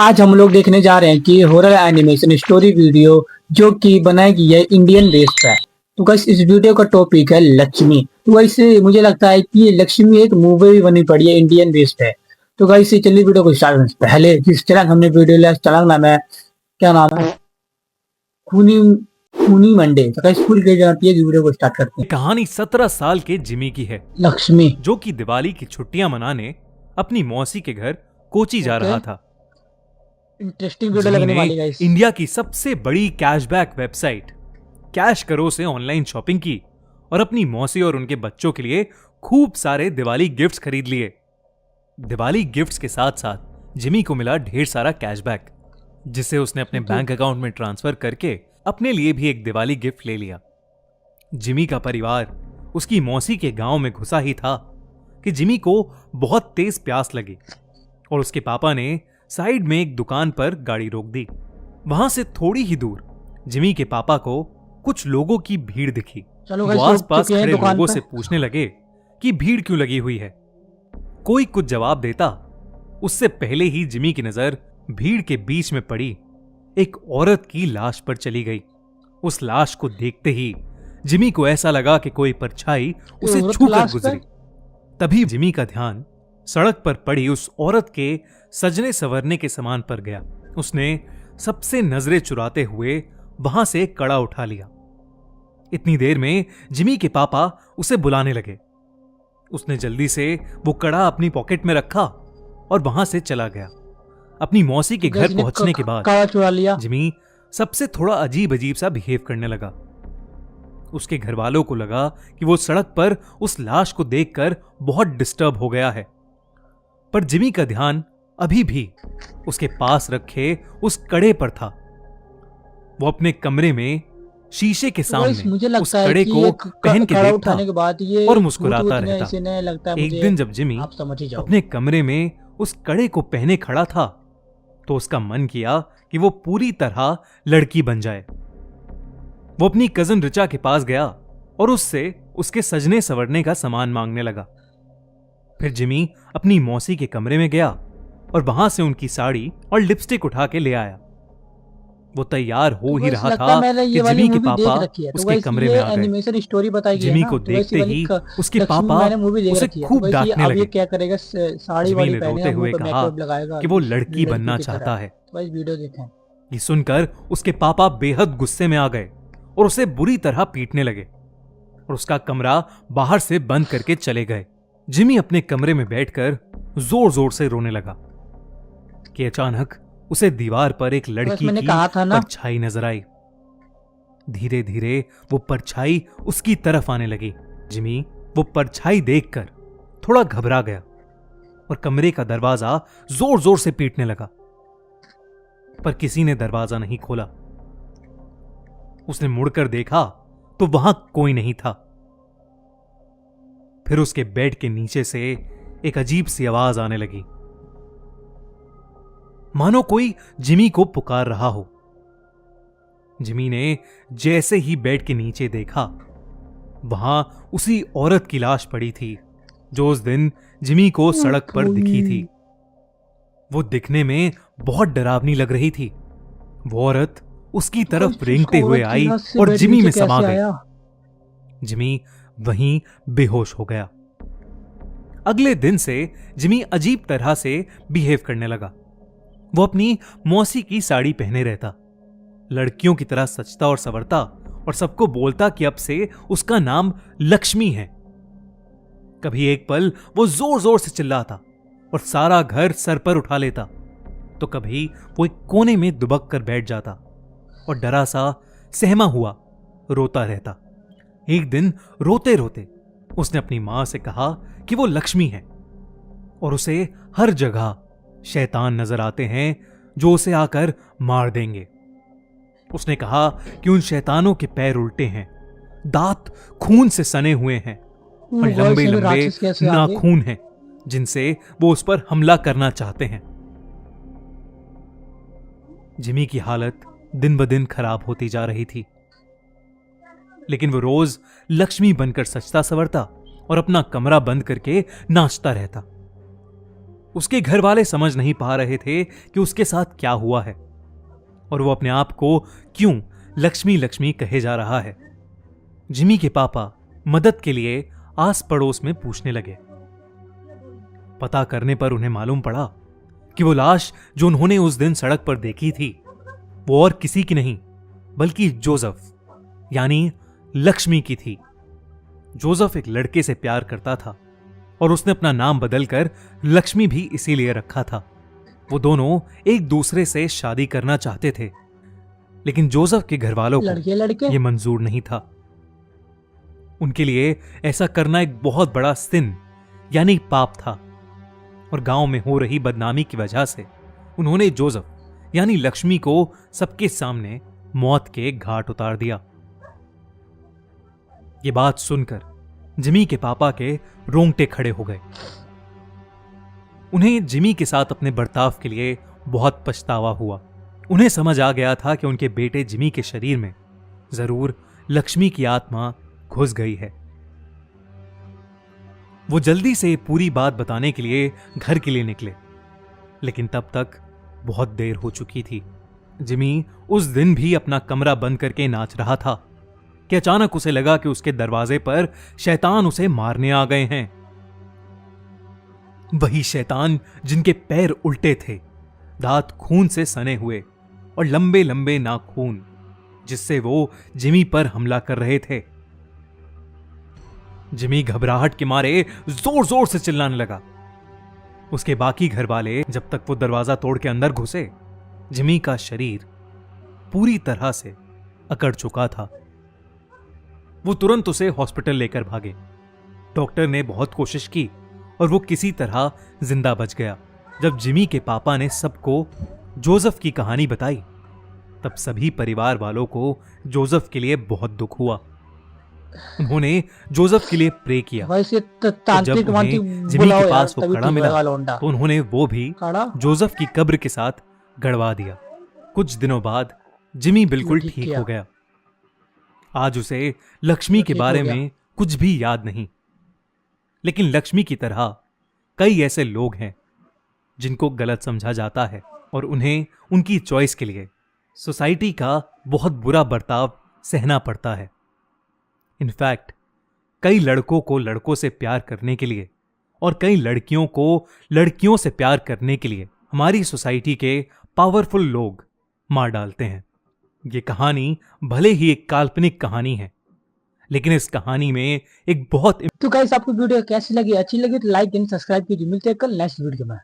आज हम लोग देखने जा रहे हैं कि हॉरर एनिमेशन स्टोरी वीडियो जो कि बनाई गई है इंडियन बेस पे। तो गाइस इस वीडियो का टॉपिक है लक्ष्मी। तो गाइस मुझे लगता है कि ये लक्ष्मी एक मूवी भी बनी पड़ी है इंडियन बेस पे। तो गाइस चलिए वीडियो को स्टार्ट करने से पहले जिस चैनल हमने वीडियो लिया चैनल नाम है, क्या नाम है, खूनी खूनी मंडे। तो गाइस फुल के जाती है वीडियो को स्टार्ट करते हैं। कहानी 17 साल के जिमी की है, लक्ष्मी जो कि दिवाली की छुट्टियां मनाने अपनी मौसी के घर कोची जा रहा था। इंटरेस्टिंग वीडियो जिमी लगने ने वाली है गाइस। इंडिया की सबसे बड़ी कैशबैक वेबसाइट कैश करो से ऑनलाइन शॉपिंग की और अपनी मौसी और उनके बच्चों के लिए खूब सारे दिवाली गिफ्ट्स खरीद लिए। दिवाली गिफ्ट्स के साथ साथ जिमी को मिला ढेर सारा कैशबैक, जिसे उसने अपने बैंक अकाउंट में ट्रांसफर करके अपने लिए भी एक दिवाली गिफ्ट ले लिया। जिमी का परिवार उसकी मौसी के गांव में घुसा ही था कि जिमी को बहुत तेज प्यास लगी और उसके पापा ने साइड में एक दुकान पर गाड़ी रोक दी। वहां से थोड़ी ही दूर जिमी के पापा को कुछ लोगों की भीड़ दिखी। चलो वो गाइस आसपास चुके हैं खड़े दुकान लोगों पे। से पूछने लगे कि भीड़ क्यों लगी हुई है। कोई कुछ जवाब देता, उससे पहले ही जिमी की नजर भीड़ के बीच में पड़ी एक औरत की लाश पर चली गई। उस लाश को देखते ही जिमी को ऐसा लगा कि कोई परछाई उसे औरत छूकर लाश पे? गुजरी। तभी जिमी का ध्यान सड़क पर पड़ी उस औरत के सजने संवरने के सामान पर गया। उसने सबसे नजरें चुराते हुए वहां से एक कड़ा उठा लिया। इतनी देर में जिमी के पापा उसे बुलाने लगे। उसने जल्दी से वो कड़ा अपनी पॉकेट में रखा और वहां से चला गया। अपनी मौसी के घर पहुंचने के बाद काला चुरा लिया। जिमी सबसे थोड़ा अजीब अजीब सा बिहेव करने लगा। उसके घर वालों को लगा कि वो सड़क पर उस लाश को देखकर बहुत डिस्टर्ब हो गया है, पर जिमी का ध्यान अभी भी उसके पास रखे उस कड़े पर था। वो अपने कमरे में शीशे के सामने मुझे उस लगता है कड़े कि को ये पहन के कड़ा देखता उठाने के बाद ये और मुस्कुराता भूत रहता। ऐसे नहीं लगता है एक मुझे। दिन जब जिमी आप समझ ही जाओ। अपने कमरे में उस कड़े को पहने खड़ा था तो उसका मन किया कि वो पूरी तरह लड़की बन जाए। वो अपनी कजन रिचा के पास गया और उससे उसके सजने संवरने का सामान मांगने लगा। फिर जिमी अपनी मौसी के कमरे में गया और वहां से उनकी साड़ी और लिपस्टिक उठा के ले आया। वो तैयार हो ही रहा था कि जिमी के पापा उसके कमरे में आ गए। एनिमेशन स्टोरी बताई गई है जिमी ना, को तो वैसी देखते वाली ही उसके लक्ष्मी पापा मैंने मूवी देख उसे रखी है। खूब तो वैसे डांटने अब ये लगे। क्या करेगा, साड़ी जिमी वाड़ी ने रोते पहनेगा, हुए मुंह पे कहा मेकअप लगाएगा कि वो लड़की लड़की बनना की तरह। चाहता है। तो भाई वीडियो देखें। ये सुनकर उसके पापा बेहद गुस्से में आ गए और उसे बुरी तरह पीटने लगे और उसका कमरा बाहर से बंद करके चले गए। जिमी अपने कमरे में बैठकर जोर जोर से रोने लगा कि अचानक उसे दीवार पर एक लड़की मैंने की कहा था ना। परछाई नजर आई। धीरे धीरे वो परछाई उसकी तरफ आने लगी। जिमी वो परछाई देखकर थोड़ा घबरा गया और कमरे का दरवाजा जोर जोर से पीटने लगा, पर किसी ने दरवाजा नहीं खोला। उसने मुड़कर देखा तो वहां कोई नहीं था। फिर उसके बेड के नीचे से एक अजीब सी आवाज आने लगी, मानो कोई जिमी को पुकार रहा हो। जिमी ने जैसे ही बेड के नीचे देखा, वहां उसी औरत की लाश पड़ी थी जो उस दिन जिमी को सड़क पर दिखी थी। वो दिखने में बहुत डरावनी लग रही थी। वो औरत उसकी तरफ रेंगते हुए आई और जिमी में समा गई। जिमी वहीं बेहोश हो गया। अगले दिन से जिमी अजीब तरह से बिहेव करने लगा। वो अपनी मौसी की साड़ी पहने रहता, लड़कियों की तरह सजता और संवरता और सबको बोलता कि अब से उसका नाम लक्ष्मी है। कभी एक पल वो जोर जोर से चिल्लाता और सारा घर सर पर उठा लेता, तो कभी वो एक कोने में दुबक कर बैठ जाता और डरा सा सहमा हुआ रोता रहता। एक दिन रोते रोते उसने अपनी मां से कहा कि वो लक्ष्मी है और उसे हर जगह शैतान नजर आते हैं जो उसे आकर मार देंगे। उसने कहा कि उन शैतानों के पैर उल्टे हैं, दांत खून से सने हुए हैं और लंबे लंबे नाखून हैं जिनसे वो उस पर हमला करना चाहते हैं। जिमी की हालत दिन ब दिन खराब होती जा रही थी, लेकिन वो रोज लक्ष्मी बनकर सजता संवरता और अपना कमरा बंद करके नाचता रहता। उसके घर वाले समझ नहीं पा रहे थे कि उसके साथ क्या हुआ है और वो अपने आप को क्यों लक्ष्मी लक्ष्मी कहे जा रहा है। जिमी के पापा मदद के लिए आस पड़ोस में पूछने लगे। पता करने पर उन्हें मालूम पड़ा कि वो लाश जो उन्होंने उस दिन सड़क पर देखी थी वो और किसी की नहीं बल्कि जोसेफ यानी लक्ष्मी की थी। जोसेफ एक लड़के से प्यार करता था और उसने अपना नाम बदलकर लक्ष्मी भी इसीलिए रखा था। वो दोनों एक दूसरे से शादी करना चाहते थे, लेकिन जोसेफ के घर वालों को लड़के यह मंजूर नहीं था। उनके लिए ऐसा करना एक बहुत बड़ा सिन यानी पाप था और गांव में हो रही बदनामी की वजह से उन्होंने जोसेफ यानी लक्ष्मी को सबके सामने मौत के घाट उतार दिया। ये बात सुनकर जिमी के पापा के रोंगटे खड़े हो गए। उन्हें जिमी के साथ अपने बर्ताव के लिए बहुत पछतावा हुआ। उन्हें समझ आ गया था कि उनके बेटे जिमी के शरीर में जरूर लक्ष्मी की आत्मा घुस गई है। वो जल्दी से पूरी बात बताने के लिए घर के लिए निकले, लेकिन तब तक बहुत देर हो चुकी थी। जिमी उस दिन भी अपना कमरा बंद करके नाच रहा था कि अचानक उसे लगा कि उसके दरवाजे पर शैतान उसे मारने आ गए हैं। वही शैतान जिनके पैर उल्टे थे, दांत खून से सने हुए और लंबे लंबे नाखून, जिससे वो जिमी पर हमला कर रहे थे। जिमी घबराहट के मारे जोर जोर से चिल्लाने लगा। उसके बाकी घर वाले जब तक वो दरवाजा तोड़ के अंदर घुसे, जिमी का शरीर पूरी तरह से अकड़ चुका था। वो तुरंत उसे हॉस्पिटल लेकर भागे। डॉक्टर ने बहुत कोशिश की और वो किसी तरह जिंदा बच गया। जब जिमी के पापा ने सबको जोसेफ की कहानी बताई, तब सभी परिवार वालों को जोसेफ के लिए बहुत दुख हुआ। उन्होंने जोसेफ के लिए प्रे किया। वैसे तो जब उन्हें जिमी के पास वो खड़ा मिला तो उन्होंने वो भी जोसेफ की कब्र के साथ गड़वा दिया। कुछ दिनों बाद जिमी बिल्कुल ठीक हो गया। आज उसे लक्ष्मी के बारे में कुछ भी याद नहीं, लेकिन लक्ष्मी की तरह कई ऐसे लोग हैं जिनको गलत समझा जाता है और उन्हें उनकी चॉइस के लिए सोसाइटी का बहुत बुरा बर्ताव सहना पड़ता है। इनफैक्ट कई लड़कों को लड़कों से प्यार करने के लिए और कई लड़कियों को लड़कियों से प्यार करने के लिए हमारी सोसाइटी के पावरफुल लोग मार डालते हैं। ये कहानी भले ही एक काल्पनिक कहानी है, लेकिन इस कहानी में एक बहुत तो गाइस आपको वीडियो कैसी लगी, अच्छी लगी तो लाइक एंड सब्सक्राइब कीजिए। मिलते हैं कल नेक्स्ट वीडियो में।